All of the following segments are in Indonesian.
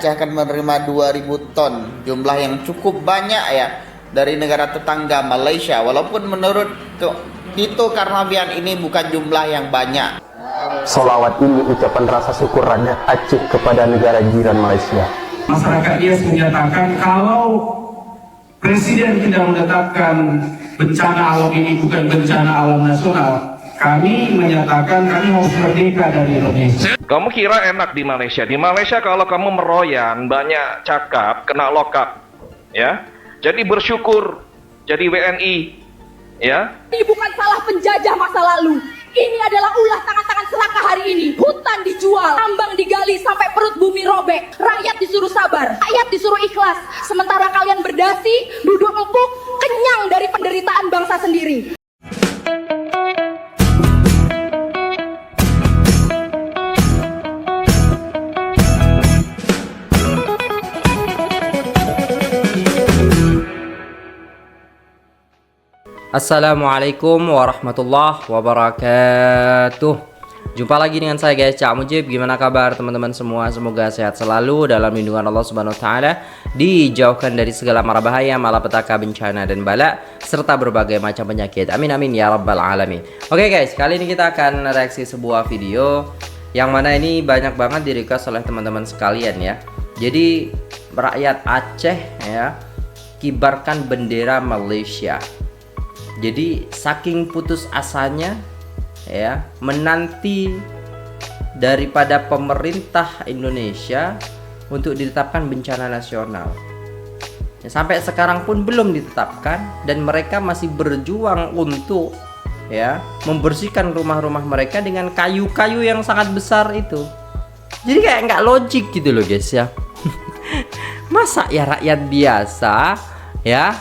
akan menerima 2.000 ton, jumlah yang cukup banyak ya dari negara tetangga Malaysia. Walaupun menurut Tito Karnavian ini bukan jumlah yang banyak. Solawat ini ucapan rasa syukur Raja Aceh kepada negara jiran Malaysia. Masyarakat IAS menyatakan kalau Presiden tidak menetapkan bencana alam ini bukan bencana alam nasional, kami menyatakan kami harus merdeka dari Indonesia. Kamu kira enak di Malaysia? Di Malaysia kalau kamu meroyan, banyak cakap, kena lokap, ya. Jadi bersyukur, jadi WNI, ya. Ini bukan salah penjajah masa lalu. Ini adalah ulah tangan-tangan serakah hari ini. Hutan dijual, tambang digali sampai perut bumi robek. Rakyat disuruh sabar, rakyat disuruh ikhlas. Sementara kalian berdasi, duduk empuk, kenyang dari penderitaan bangsa sendiri. Assalamualaikum warahmatullahi wabarakatuh. Jumpa lagi dengan saya guys, Cak Mujib. Gimana kabar teman-teman semua? Semoga sehat selalu dalam lindungan Allah Subhanahu wa taala, dijauhkan dari segala mara bahaya, malapetaka, bencana dan bala serta berbagai macam penyakit. Amin amin ya rabbal alamin. Oke guys, kali ini kita akan reaksi sebuah video yang mana ini banyak banget di request oleh teman-teman sekalian ya. Jadi rakyat Aceh ya, kibarkan bendera Malaysia. Jadi saking putus asanya ya, menanti daripada pemerintah Indonesia untuk ditetapkan bencana nasional ya, sampai sekarang pun belum ditetapkan, dan mereka masih berjuang untuk ya membersihkan rumah-rumah mereka dengan kayu-kayu yang sangat besar itu. Jadi kayak nggak logik gitu loh guys ya. Masa ya rakyat biasa ya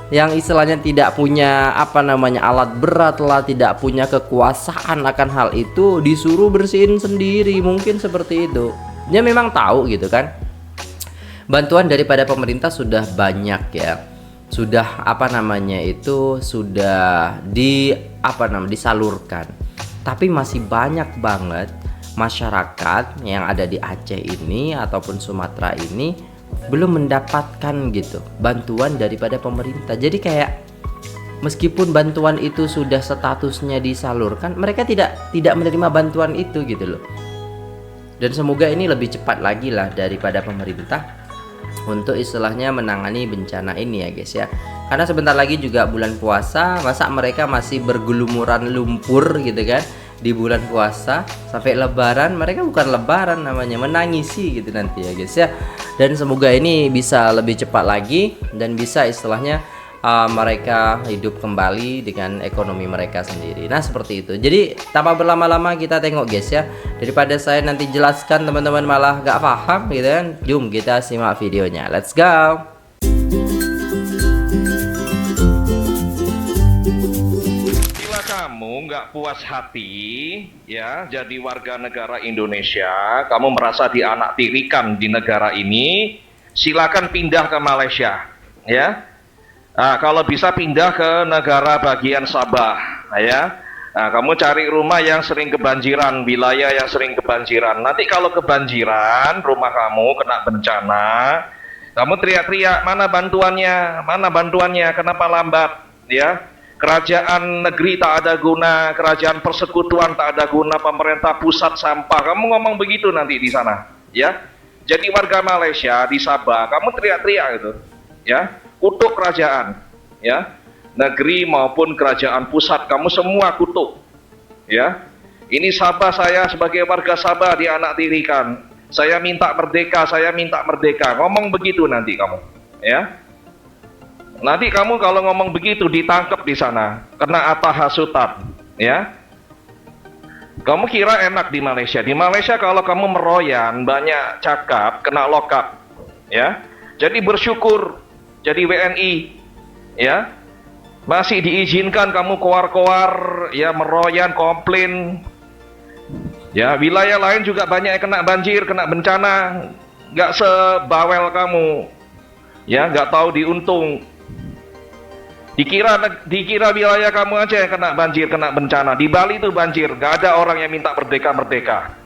yang istilahnya tidak punya alat berat lah, tidak punya kekuasaan akan hal itu, disuruh bersihin sendiri, mungkin seperti itu. Dia memang tahu gitu kan, bantuan daripada pemerintah sudah banyak ya, sudah sudah disalurkan, tapi masih banyak banget masyarakat yang ada di Aceh ini ataupun Sumatera ini belum mendapatkan gitu bantuan daripada pemerintah. Jadi kayak meskipun bantuan itu sudah statusnya disalurkan, mereka tidak menerima bantuan itu gitu loh. Dan semoga ini lebih cepat lagi lah daripada pemerintah untuk istilahnya menangani bencana ini ya guys ya. Karena sebentar lagi juga bulan puasa, masa mereka masih bergelumuran lumpur gitu kan di bulan puasa sampai lebaran. Mereka bukan lebaran namanya, menangisi gitu nanti ya guys ya. Dan semoga ini bisa lebih cepat lagi dan bisa istilahnya mereka hidup kembali dengan ekonomi mereka sendiri. Nah seperti itu. Jadi tanpa berlama-lama kita tengok guys ya, daripada saya nanti jelaskan teman-teman malah gak paham gitu kan. Jom kita simak videonya, let's go. Kamu nggak puas hati ya jadi warga negara Indonesia, kamu merasa dianaktirikan di negara ini, silakan pindah ke Malaysia ya. Nah, kalau bisa pindah ke negara bagian Sabah ya. Nah, kamu cari rumah yang sering kebanjiran, wilayah yang sering kebanjiran. Nanti kalau kebanjiran, rumah kamu kena bencana, kamu teriak-teriak, mana bantuannya, mana bantuannya, kenapa lambat ya. Kerajaan negeri tak ada guna, kerajaan persekutuan tak ada guna, pemerintah pusat sampah. Kamu ngomong begitu nanti di sana, ya. Jadi warga Malaysia di Sabah, kamu teriak-teriak gitu, ya. Kutuk kerajaan, ya. Negeri maupun kerajaan pusat, kamu semua kutuk, ya. Ini Sabah, saya sebagai warga Sabah dianaktirikan. Saya minta merdeka, saya minta merdeka. Ngomong begitu nanti kamu, ya. Nanti kamu kalau ngomong begitu ditangkap di sana, kena hasutan, ya. Kamu kira enak di Malaysia? Di Malaysia kalau kamu meroyan, banyak cakap, kena lokap, ya. Jadi bersyukur, jadi WNI, ya. Masih diizinkan kamu koar-koar, ya, meroyan, komplain. Ya, wilayah lain juga banyak yang kena banjir, kena bencana, nggak sebawel kamu, ya, nggak tahu diuntung. Dikira wilayah kamu aja yang kena banjir, kena bencana. Di Bali itu banjir, gak ada orang yang minta merdeka-merdeka.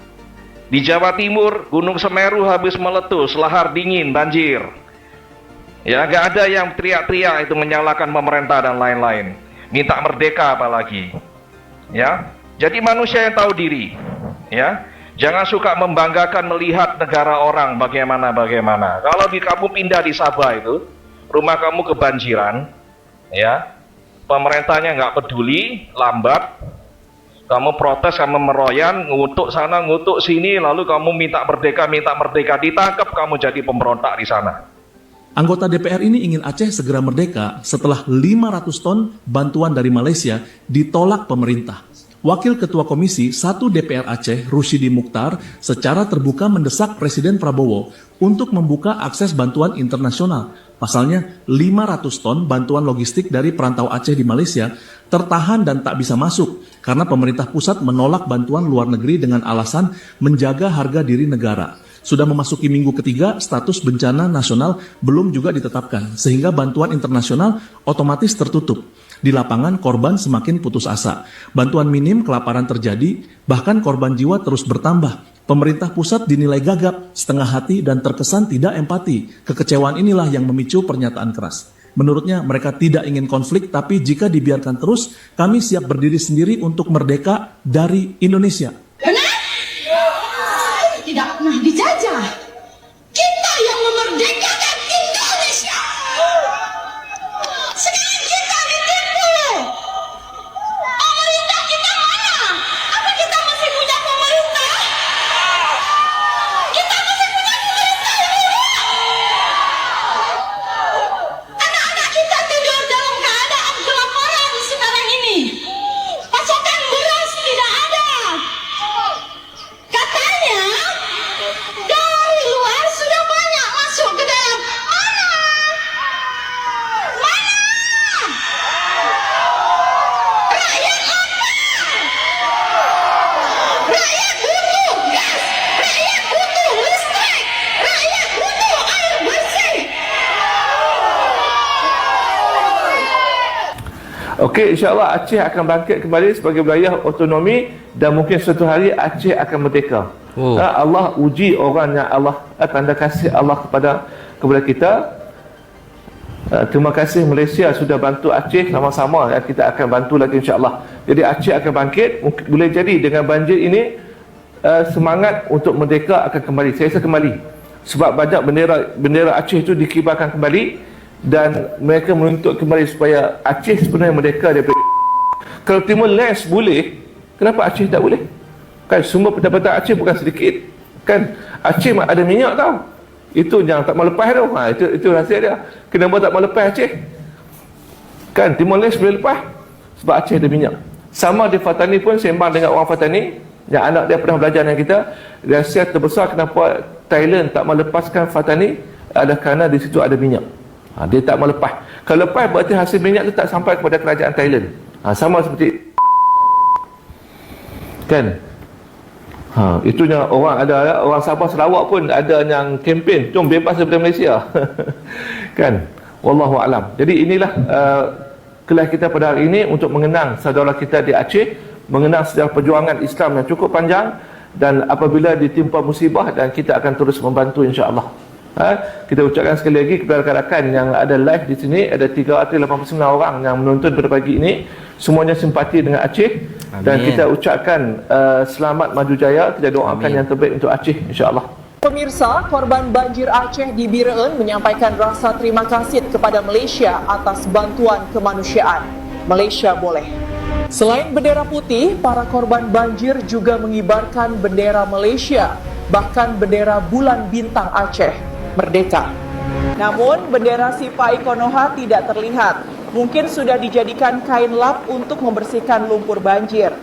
Di Jawa Timur, Gunung Semeru habis meletus, lahar dingin, banjir. Ya, nggak ada yang teriak-teriak itu menyalahkan pemerintah dan lain-lain. Minta merdeka apalagi. Ya, jadi manusia yang tahu diri. Ya, jangan suka membanggakan melihat negara orang bagaimana. Kalau kamu pindah di Sabah itu, rumah kamu kebanjiran, ya, pemerintahnya nggak peduli, lambat. Kamu protes, kamu meroyan, ngutuk sana, ngutuk sini, lalu kamu minta merdeka, ditangkap, kamu jadi pemberontak di sana. Anggota DPR ini ingin Aceh segera merdeka setelah 500 ton bantuan dari Malaysia ditolak pemerintah. Wakil Ketua Komisi 1 DPR Aceh, Rusyidi Mukhtar, secara terbuka mendesak Presiden Prabowo untuk membuka akses bantuan internasional. Pasalnya, 500 ton bantuan logistik dari perantau Aceh di Malaysia tertahan dan tak bisa masuk karena pemerintah pusat menolak bantuan luar negeri dengan alasan menjaga harga diri negara. Sudah memasuki minggu ketiga, status bencana nasional belum juga ditetapkan, sehingga bantuan internasional otomatis tertutup. Di lapangan, korban semakin putus asa. Bantuan minim, kelaparan terjadi, bahkan korban jiwa terus bertambah. Pemerintah pusat dinilai gagap, setengah hati, dan terkesan tidak empati. Kekecewaan inilah yang memicu pernyataan keras. Menurutnya, mereka tidak ingin konflik, tapi jika dibiarkan terus, kami siap berdiri sendiri untuk merdeka dari Indonesia. Benar? Tidak pernah dijajah. Kita yang memerdekakan Indonesia. Sekarang kita ditipu. Pemerintah kita mana? Apa kita masih punya pemerintah? Kita masih punya pemerintah yang anak-anak kita tidur dalam keadaan kelaparan sekarang ini. Pasokan beras tidak ada. Katanya dari luar sudah banyak masuk ke dalam. Mana? Rakyat lapar. Rakyat butuh gas. Rakyat butuh listrik. Rakyat butuh air bersih. Okey, insyaAllah Aceh akan bangkit kembali sebagai wilayah otonomi dan mungkin suatu hari Aceh akan merdeka. Allah uji orang yang Allah, tanda kasih Allah kepada kita. Terima kasih Malaysia sudah bantu Aceh, sama-sama kita akan bantu lagi insyaAllah. Jadi Aceh akan bangkit, boleh jadi dengan banjir ini semangat untuk merdeka akan kembali. Saya rasa kembali. Sebab banyak bendera Aceh itu dikibarkan kembali dan mereka menuntut kembali supaya Aceh sebenarnya merdeka daripada. Kalau Timur Leste boleh, kenapa Aceh tak boleh? Kan sumber pendapatan Aceh bukan sedikit. Kan Aceh ada minyak tau. Itu yang tak mau lepas tu. Itu rahsia dia. Kenapa tak mau lepas Aceh? Kan Timur Leste boleh lepas sebab Aceh ada minyak. Sama di Fatani pun sembang dengan orang Fatani yang anak dia pernah belajar dengan kita. Rahsia terbesar kenapa Thailand tak mau lepaskan Fatani adalah kerana di situ ada minyak. Dia tak mau lepas. Kalau lepas berarti hasil minyak tu tak sampai kepada kerajaan Thailand. Sama seperti kan. Itunya orang Sabah Sarawak pun ada yang kempen jom bebas daripada Malaysia. Kan. Wallahu alam. Jadi inilah kelas kita pada hari ini untuk mengenang saudara kita di Aceh, mengenang sejarah perjuangan Islam yang cukup panjang dan apabila ditimpa musibah dan kita akan terus membantu insya-Allah. Kita ucapkan sekali lagi kepada rakan-rakan yang ada live di sini, ada 389 orang yang menonton pada pagi ini, semuanya simpati dengan Aceh. Amin. Dan kita ucapkan selamat maju jaya, kita doakan yang terbaik untuk Aceh insya-Allah. Pemirsa, korban banjir Aceh di Biraen menyampaikan rasa terima kasih kepada Malaysia atas bantuan kemanusiaan. Malaysia boleh. Selain bendera putih, para korban banjir juga mengibarkan bendera Malaysia, bahkan bendera bulan bintang Aceh, merdeka. Namun, bendera Sipai Konoha tidak terlihat. Mungkin sudah dijadikan kain lap untuk membersihkan lumpur banjir.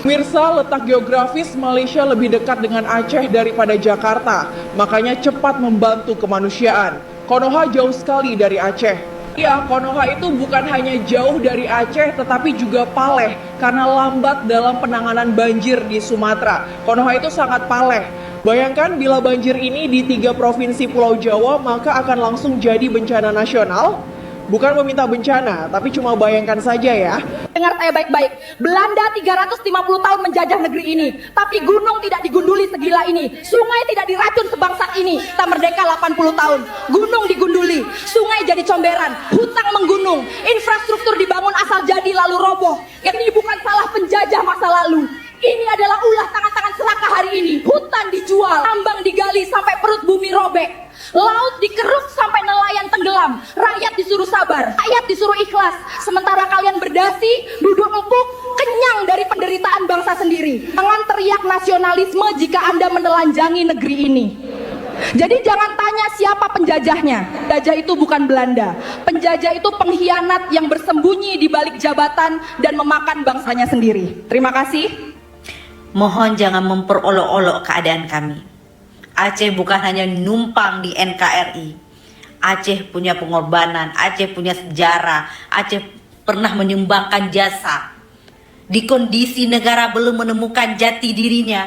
Pemirsa, letak geografis Malaysia lebih dekat dengan Aceh daripada Jakarta, makanya cepat membantu kemanusiaan. Konoha jauh sekali dari Aceh. Ya, Konoha itu bukan hanya jauh dari Aceh, tetapi juga paleh karena lambat dalam penanganan banjir di Sumatera. Konoha itu sangat paleh. Bayangkan bila banjir ini di 3 provinsi Pulau Jawa, maka akan langsung jadi bencana nasional. bukan meminta bencana, tapi cuma bayangkan saja ya. Dengar saya baik-baik. Belanda 350 tahun menjajah negeri ini, tapi gunung tidak digunduli segila ini. Sungai tidak diracun sebangsat ini. Kita merdeka 80 tahun. Gunung digunduli, sungai jadi comberan, hutang menggunung, infrastruktur dibangun asal jadi lalu roboh. Ini bukan salah penjajah masa lalu. Ini adalah ulah tangan-tangan serakah hari ini. Hutan dijual, tambang digali sampai perut bumi robek. Laut dikeruk sampai nelayan tenggelam. Rakyat disuruh sabar, rakyat disuruh ikhlas. Sementara kalian berdasi, duduk empuk, kenyang dari penderitaan bangsa sendiri. Jangan teriak nasionalisme jika Anda menelanjangi negeri ini. Jadi jangan tanya siapa penjajahnya. Penjajah itu bukan Belanda. Penjajah itu pengkhianat yang bersembunyi di balik jabatan dan memakan bangsanya sendiri. Terima kasih. Mohon jangan memperolok-olok keadaan kami. Aceh bukan hanya numpang di NKRI. Aceh punya pengorbanan, Aceh punya sejarah, Aceh pernah menyumbangkan jasa. Di kondisi negara belum menemukan jati dirinya,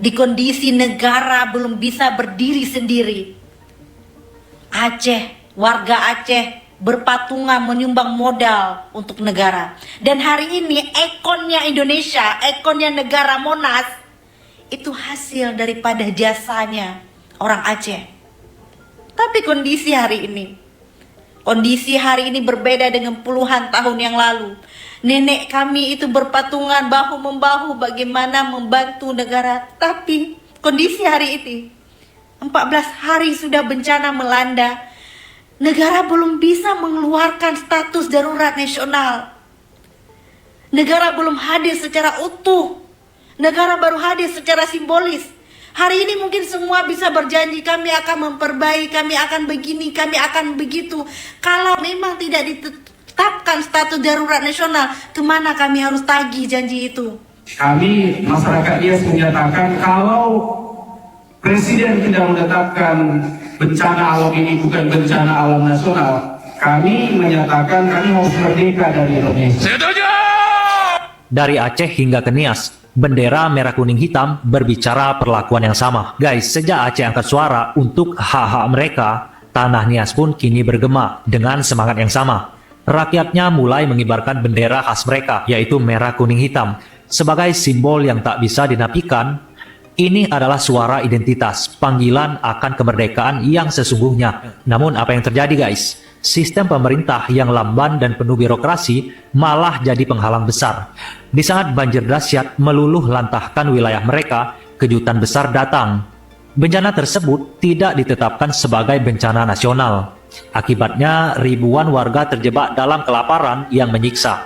di kondisi negara belum bisa berdiri sendiri, Aceh, warga Aceh berpatungan menyumbang modal untuk negara. Dan hari ini ekonnya Indonesia, ekonnya negara Monas, itu hasil daripada jasanya orang Aceh. Tapi kondisi hari ini berbeda dengan puluhan tahun yang lalu. Nenek kami itu berpatungan bahu-membahu bagaimana membantu negara. Tapi kondisi hari ini, 14 hari sudah bencana melanda, negara belum bisa mengeluarkan status darurat nasional. Negara belum hadir secara utuh. Negara baru hadir secara simbolis. Hari ini mungkin semua bisa berjanji kami akan memperbaiki, kami akan begini, kami akan begitu. Kalau memang tidak ditetapkan status darurat nasional, kemana kami harus tagih janji itu? Kami masyarakat IAS menyatakan kalau Presiden tidak menetapkan bencana alam ini bukan bencana alam nasional, kami menyatakan kami harus merdeka dari Indonesia. Setuju! Dari Aceh hingga ke Nias, bendera merah kuning hitam berbicara perlakuan yang sama. Guys, sejak Aceh angkat suara untuk hak-hak mereka, tanah Nias pun kini bergema dengan semangat yang sama. Rakyatnya mulai mengibarkan bendera khas mereka, yaitu merah kuning hitam. Sebagai simbol yang tak bisa dinafikan, ini adalah suara identitas, panggilan akan kemerdekaan yang sesungguhnya. Namun apa yang terjadi guys? Sistem pemerintah yang lamban dan penuh birokrasi malah jadi penghalang besar. Di saat banjir dahsyat meluluh lantahkan wilayah mereka, kejutan besar datang. Bencana tersebut tidak ditetapkan sebagai bencana nasional. Akibatnya ribuan warga terjebak dalam kelaparan yang menyiksa.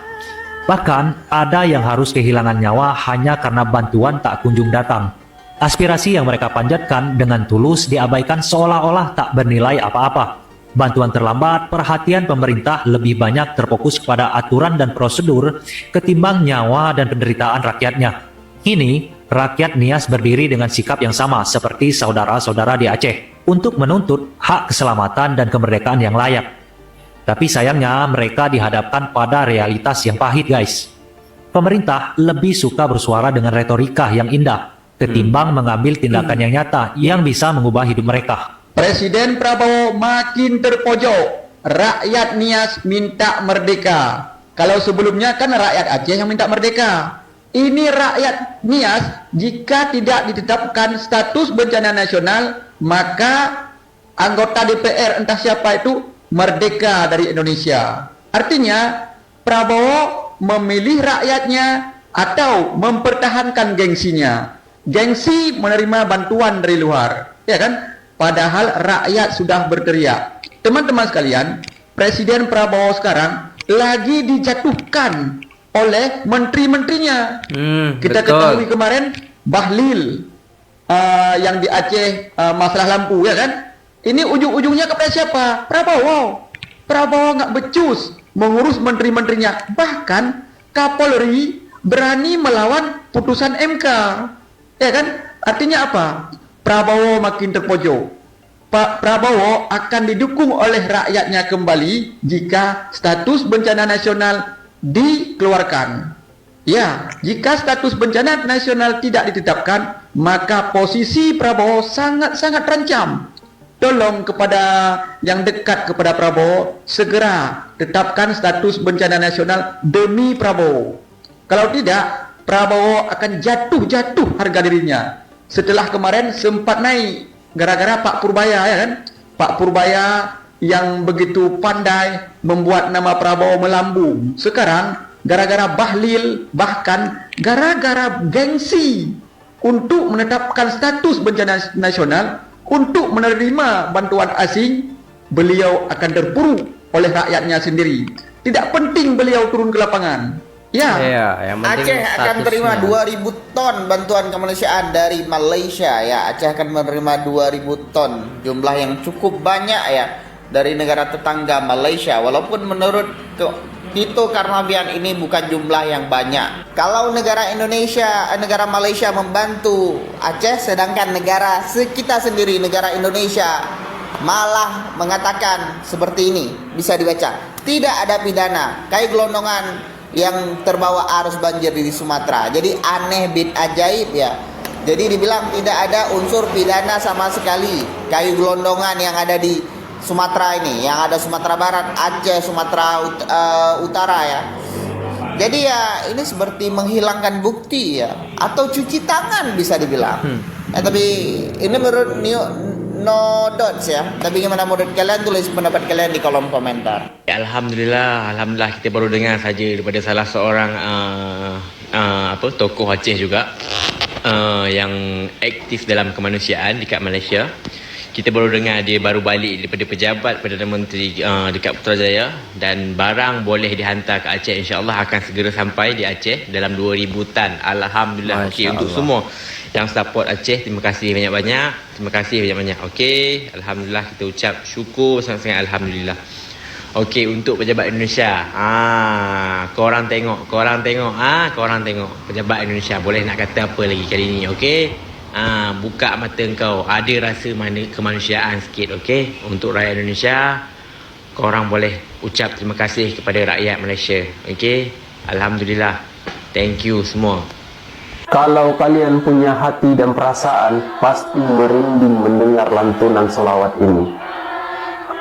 Bahkan ada yang harus kehilangan nyawa hanya karena bantuan tak kunjung datang. Aspirasi yang mereka panjatkan dengan tulus diabaikan seolah-olah tak bernilai apa-apa. Bantuan terlambat, perhatian pemerintah lebih banyak terfokus kepada aturan dan prosedur ketimbang nyawa dan penderitaan rakyatnya. Kini, rakyat Nias berdiri dengan sikap yang sama seperti saudara-saudara di Aceh untuk menuntut hak keselamatan dan kemerdekaan yang layak. Tapi sayangnya mereka dihadapkan pada realitas yang pahit guys. Pemerintah lebih suka bersuara dengan retorika yang indah ketimbang mengambil tindakan yang nyata yang bisa mengubah hidup mereka. Presiden Prabowo makin terpojok. Rakyat Nias minta merdeka. Kalau sebelumnya kan rakyat Aceh yang minta merdeka. Ini rakyat Nias, jika tidak ditetapkan status bencana nasional, maka anggota DPR entah siapa itu merdeka dari Indonesia. Artinya Prabowo memilih rakyatnya atau mempertahankan gengsinya. Gengsi menerima bantuan dari luar, ya kan? Padahal rakyat sudah berteriak. Teman-teman sekalian, Presiden Prabowo sekarang lagi dijatuhkan oleh menteri-menterinya. Kita ketahui kemarin Bahlil yang di Aceh masalah lampu, ya kan? Ini ujung-ujungnya kepada siapa? Prabowo. Prabowo nggak becus mengurus menteri-menterinya. Bahkan Kapolri berani melawan putusan MK, ya kan? Artinya apa? Prabowo makin terpojok. Pak Prabowo akan didukung oleh rakyatnya kembali jika status bencana nasional dikeluarkan. Ya, jika status bencana nasional tidak ditetapkan, maka posisi Prabowo sangat-sangat terancam. tolong kepada yang dekat kepada Prabowo, segera tetapkan status bencana nasional demi Prabowo. Kalau tidak, Prabowo akan jatuh harga dirinya. Setelah kemarin sempat naik gara-gara Pak Purbaya, ya kan? Pak Purbaya yang begitu pandai membuat nama Prabowo melambung. Sekarang gara-gara Bahlil, bahkan gara-gara gengsi untuk menetapkan status bencana nasional, untuk menerima bantuan asing, beliau akan terpuruk oleh rakyatnya sendiri. Tidak penting beliau turun ke lapangan. Ya, yang penting Aceh akan terima statusnya. 2000 ton bantuan kemanusiaan dari Malaysia ya. Aceh akan menerima 2000 ton, jumlah yang cukup banyak ya dari negara tetangga Malaysia. Walaupun menurut Tito Karnavian ini bukan jumlah yang banyak. Kalau negara Malaysia membantu Aceh, sedangkan negara kita sendiri, negara Indonesia malah mengatakan seperti ini, bisa dibaca, tidak ada pidana, kayak gelondongan yang terbawa arus banjir di Sumatera. Jadi aneh bid ajaib ya. Jadi dibilang tidak ada unsur pidana sama sekali, kayu gelondongan yang ada di Sumatera ini, yang ada Sumatera Barat, Aceh, Sumatera Utara ya. Jadi ya ini seperti menghilangkan bukti ya, atau cuci tangan bisa dibilang. Tapi ini menurut No Dots ya. Tapi gimana menurut kalian, tulis pendapat kalian di kolom komentar. Alhamdulillah kita baru dengar saja daripada salah seorang tokoh Aceh juga yang aktif dalam kemanusiaan dekat Malaysia. Kita baru dengar dia baru balik daripada pejabat Perdana Menteri dekat Putrajaya, dan barang boleh dihantar ke Aceh, insya-Allah akan segera sampai di Aceh dalam 2000 tan. Alhamdulillah. Okey, untuk semua yang support Aceh, terima kasih banyak-banyak. Terima kasih banyak-banyak. Okey, alhamdulillah, kita ucap syukur sangat-sangat, alhamdulillah. Okey, untuk pejabat Indonesia, korang tengok pejabat Indonesia boleh nak kata apa lagi kali ni, okey? Buka mata kau, ada rasa kemanusiaan sikit, okey? Untuk rakyat Indonesia, korang boleh ucap terima kasih kepada rakyat Malaysia, okey? Alhamdulillah. Thank you semua. Kalau kalian punya hati dan perasaan, pasti merinding mendengar lantunan selawat ini.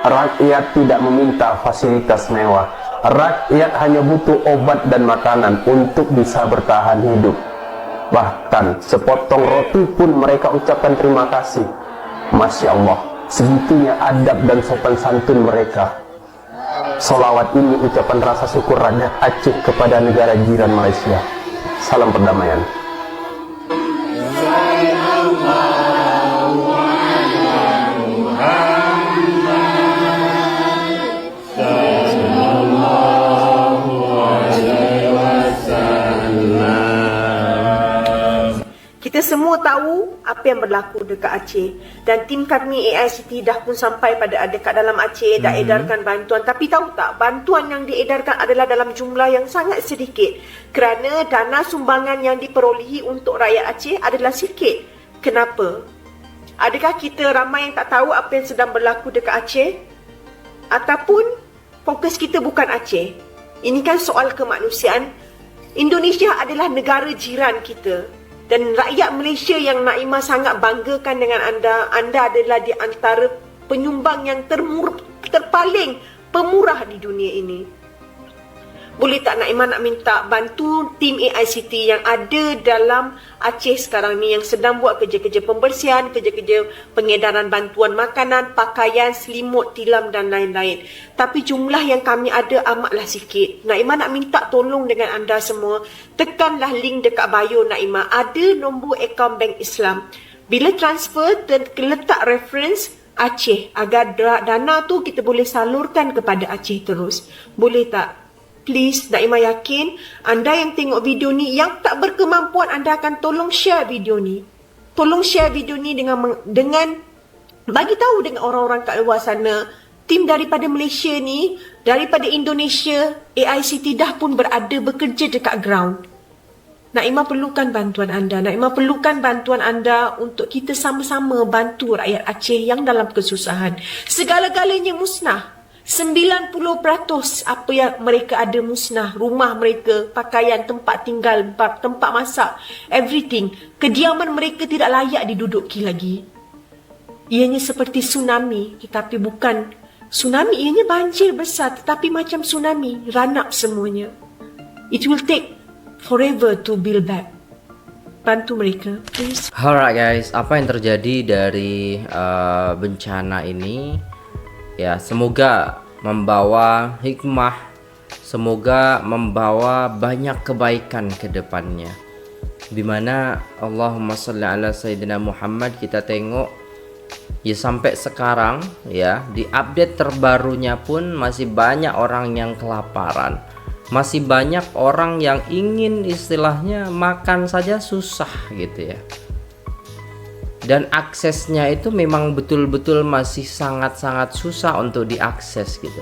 Rakyat tidak meminta fasilitas mewah. Rakyat hanya butuh obat dan makanan untuk bisa bertahan hidup. Bahkan sepotong roti pun mereka ucapkan terima kasih. Masya Allah, segitunya adab dan sopan santun mereka. Solawat ini ucapan rasa syukur rakyat Aceh kepada negara jiran Malaysia. Salam perdamaian. Kita semua tahu apa yang berlaku dekat Aceh, dan tim kami AICT dah pun sampai pada dekat dalam Aceh, dah edarkan bantuan. Tapi tahu tak, bantuan yang diedarkan adalah dalam jumlah yang sangat sedikit, kerana dana sumbangan yang diperolehi untuk rakyat Aceh adalah sikit. Kenapa? Adakah kita ramai yang tak tahu apa yang sedang berlaku dekat Aceh? Ataupun fokus kita bukan Aceh? Ini kan soal kemanusiaan. Indonesia adalah negara jiran kita. Dan rakyat Malaysia yang Naimah sangat banggakan dengan anda. Anda adalah di antara penyumbang yang terpaling pemurah di dunia ini. Boleh tak Naimah nak minta bantu tim AICT yang ada dalam Aceh sekarang ni, yang sedang buat kerja-kerja pembersihan, kerja-kerja pengedaran bantuan makanan, pakaian, selimut, tilam dan lain-lain. Tapi jumlah yang kami ada amatlah sikit. Naimah nak minta tolong dengan anda semua, tekanlah link dekat bio Naimah. Ada nombor akaun Bank Islam. Bila transfer, letak reference Aceh agar dana tu kita boleh salurkan kepada Aceh terus. Boleh tak? Please, Naimah yakin anda yang tengok video ni, yang tak berkemampuan, anda akan tolong share video ni. Tolong share video ni dengan bagi tahu dengan orang-orang kat luar sana. Tim daripada Malaysia ni, daripada Indonesia, AICT dah pun berada bekerja dekat ground. Naimah perlukan bantuan anda. Naimah perlukan bantuan anda untuk kita sama-sama bantu rakyat Aceh yang dalam kesusahan. Segala-galanya musnah. 90% apa yang mereka ada musnah. Rumah mereka, pakaian, tempat tinggal, tempat masak, everything. Kediaman mereka tidak layak diduduki lagi. Ianya seperti tsunami, tetapi bukan tsunami. Ianya banjir besar, tetapi macam tsunami, run up semuanya. It will take forever to build back. Bantu mereka, please. Alright guys, apa yang terjadi dari bencana ini? Ya, semoga membawa hikmah, semoga membawa banyak kebaikan ke depannya. Dimana Allahumma sholli ala Sayyidina Muhammad, kita tengok ya sampai sekarang ya, di update terbarunya pun masih banyak orang yang kelaparan. Masih banyak orang yang ingin istilahnya makan saja susah gitu ya. Dan aksesnya itu memang betul-betul masih sangat-sangat susah untuk diakses gitu.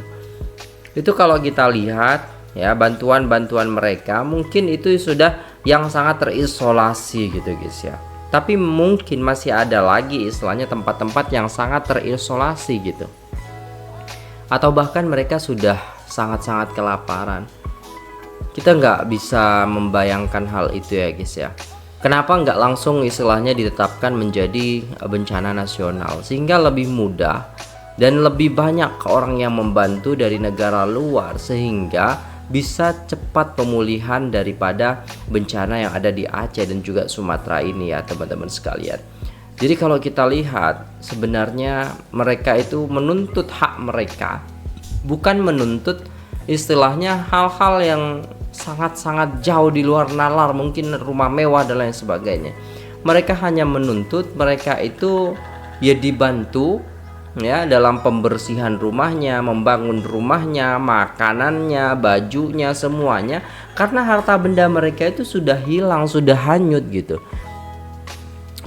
Itu kalau kita lihat ya, bantuan-bantuan mereka mungkin itu sudah yang sangat terisolasi gitu guys ya. Tapi mungkin masih ada lagi istilahnya tempat-tempat yang sangat terisolasi gitu. Atau bahkan mereka sudah sangat-sangat kelaparan. Kita nggak bisa membayangkan hal itu ya guys ya. Kenapa nggak langsung istilahnya ditetapkan menjadi bencana nasional, sehingga lebih mudah dan lebih banyak orang yang membantu dari negara luar, sehingga bisa cepat pemulihan daripada bencana yang ada di Aceh dan juga Sumatera ini ya teman-teman sekalian. Jadi kalau kita lihat sebenarnya mereka itu menuntut hak mereka, bukan menuntut istilahnya hal-hal yang sangat-sangat jauh di luar nalar, mungkin rumah mewah dan lain sebagainya. Mereka hanya menuntut mereka itu ya dibantu ya dalam pembersihan rumahnya, membangun rumahnya, makanannya, bajunya, semuanya, karena harta benda mereka itu sudah hilang, sudah hanyut gitu.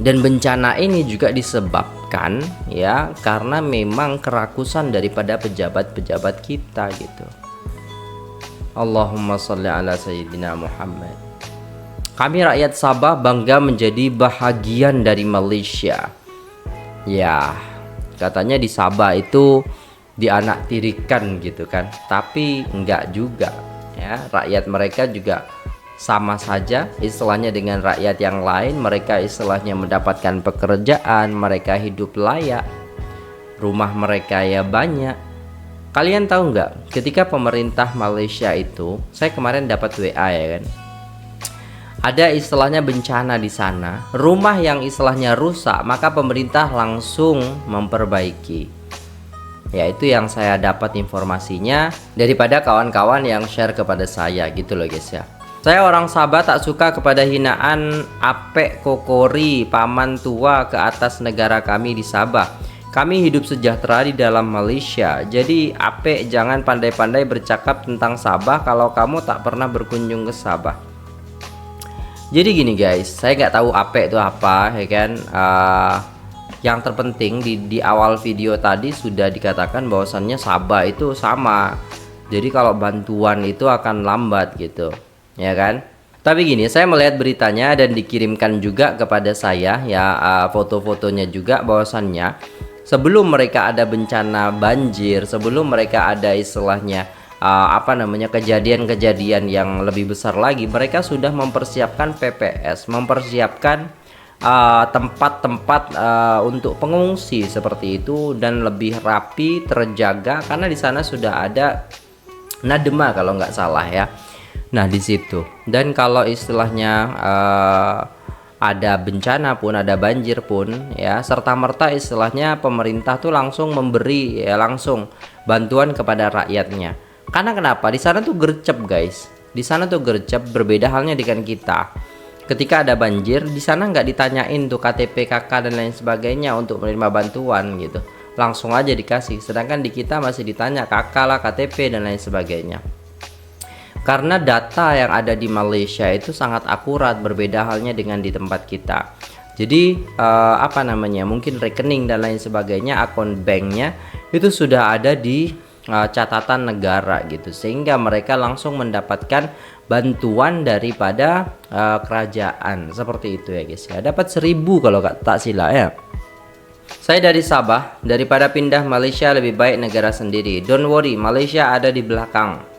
Dan bencana ini juga disebabkan ya karena memang kerakusan daripada pejabat-pejabat kita gitu. Allahumma sholli ala Sayyidina Muhammad. Kami rakyat Sabah bangga menjadi bahagian dari Malaysia. Ya, katanya di Sabah itu dianaktirikan gitu kan. Tapi enggak juga ya. Rakyat mereka juga sama saja istilahnya dengan rakyat yang lain. Mereka istilahnya mendapatkan pekerjaan, mereka hidup layak, rumah mereka ya banyak. Kalian tahu nggak, ketika pemerintah Malaysia itu, saya kemarin dapat WA ya kan, ada istilahnya bencana di sana, rumah yang istilahnya rusak, maka pemerintah langsung memperbaiki. Ya itu yang saya dapat informasinya daripada kawan-kawan yang share kepada saya gitu loh guys ya. Saya orang Sabah tak suka kepada hinaan apek kokori paman tua ke atas negara kami di Sabah. Kami hidup sejahtera di dalam Malaysia. Jadi Ape jangan pandai-pandai bercakap tentang Sabah kalau kamu tak pernah berkunjung ke Sabah. Jadi gini guys, saya nggak tahu Ape itu apa ya kan. Yang terpenting di awal video tadi sudah dikatakan bahwasannya Sabah itu sama. Jadi kalau bantuan itu akan lambat gitu, ya kan. Tapi gini, saya melihat beritanya dan dikirimkan juga kepada saya ya, foto-fotonya juga bahwasannya sebelum mereka ada bencana banjir, sebelum mereka ada istilahnya kejadian-kejadian yang lebih besar lagi, mereka sudah mempersiapkan PPS, mempersiapkan tempat-tempat untuk pengungsi seperti itu dan lebih rapi, terjaga karena di sana sudah ada Nadema kalau nggak salah ya. Nah di situ, dan kalau istilahnya ada bencana pun, ada banjir pun ya, serta-merta istilahnya pemerintah tuh langsung memberi ya langsung bantuan kepada rakyatnya. Karena kenapa? Di sana tuh gercep guys. Di sana tuh gercep, berbeda halnya dengan kita. Ketika ada banjir, di sana nggak ditanyain tuh KTP, KK dan lain sebagainya untuk menerima bantuan gitu. Langsung aja dikasih. Sedangkan di kita masih ditanya KK lah, KTP dan lain sebagainya. Karena data yang ada di Malaysia itu sangat akurat, berbeda halnya dengan di tempat kita. Jadi mungkin rekening dan lain sebagainya, akun banknya itu sudah ada di catatan negara gitu, sehingga mereka langsung mendapatkan bantuan daripada kerajaan seperti itu ya guys ya. Dapat 1000 kalau tak silap ya. Saya dari Sabah, daripada pindah Malaysia lebih baik negara sendiri. Don't worry, Malaysia ada di belakang.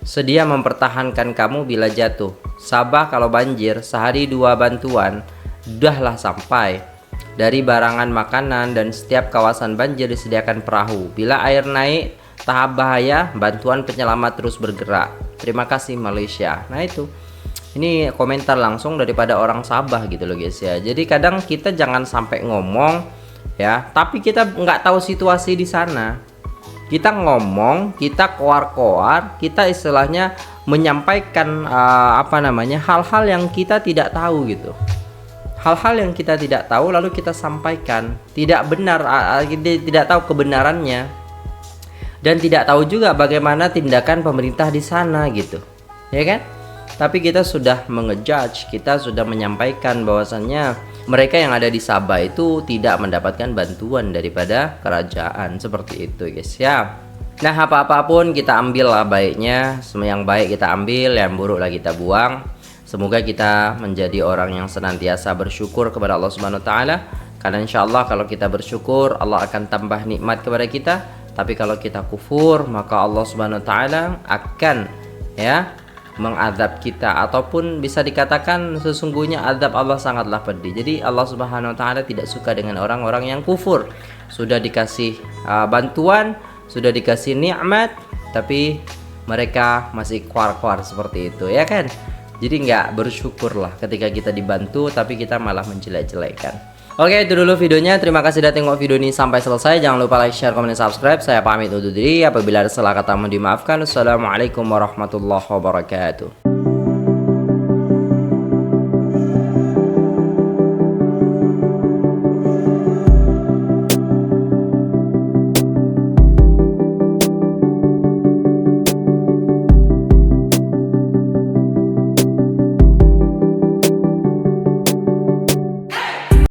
Sedia mempertahankan kamu bila jatuh. Sabah kalau banjir sehari 2 bantuan udahlah sampai. dari barangan makanan dan setiap kawasan banjir disediakan perahu. Bila air naik tahap bahaya, bantuan penyelamat terus bergerak. Terima kasih Malaysia. Nah itu, ini komentar langsung daripada orang Sabah gitu loh guys ya. Jadi kadang kita jangan sampai ngomong ya, tapi kita nggak tahu situasi di sana. Kita ngomong, kita koar-koar, kita istilahnya menyampaikan hal-hal yang kita tidak tahu gitu. Hal-hal yang kita tidak tahu lalu kita sampaikan, tidak benar, tidak tahu kebenarannya, dan tidak tahu juga bagaimana tindakan pemerintah di sana gitu, ya kan? Tapi kita sudah mengejudge, kita sudah menyampaikan bahwasannya mereka yang ada di Sabah itu tidak mendapatkan bantuan daripada kerajaan, seperti itu guys ya. Nah apa-apapun kita ambil lah baiknya, semua yang baik kita ambil, yang buruk lah kita buang. Semoga kita menjadi orang yang senantiasa bersyukur kepada Allah Subhanahu wa taala, karena insya Allah kalau kita bersyukur Allah akan tambah nikmat kepada kita. Tapi kalau kita kufur, maka Allah Subhanahu wa taala akan ya mengadab kita, ataupun bisa dikatakan sesungguhnya adab Allah sangatlah pedih. Jadi Allah Subhanahu wa taala tidak suka dengan orang-orang yang kufur. Sudah dikasih bantuan, sudah dikasih nikmat, tapi mereka masih kuar-kuar seperti itu, ya kan? Jadi nggak bersyukurlah ketika kita dibantu tapi kita malah menjelek-jelekan. Oke, itu dulu videonya. Terima kasih sudah tengok video ini sampai selesai. Jangan lupa like, share, komen, dan subscribe. Saya pamit undur diri. Apabila ada salah kata mohon dimaafkan. Assalamualaikum warahmatullahi wabarakatuh.